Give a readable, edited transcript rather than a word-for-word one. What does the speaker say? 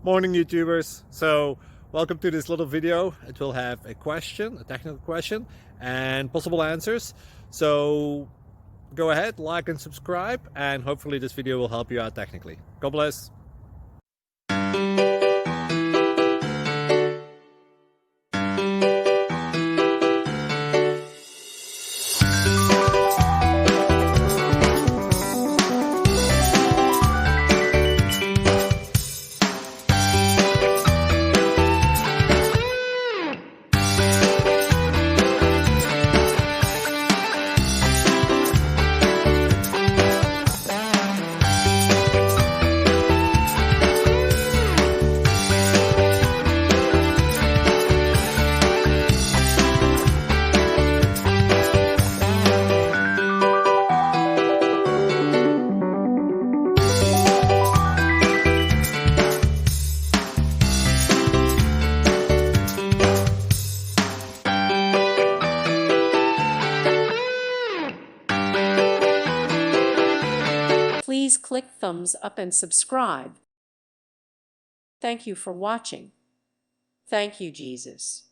Morning YouTubers. So welcome to this little video. It will have a question, a technical question, and possible answers. So go ahead, like and subscribe, and hopefully this video will help you out technically. God bless. Please click thumbs up and subscribe. Thank you for watching. Thank you, Jesus.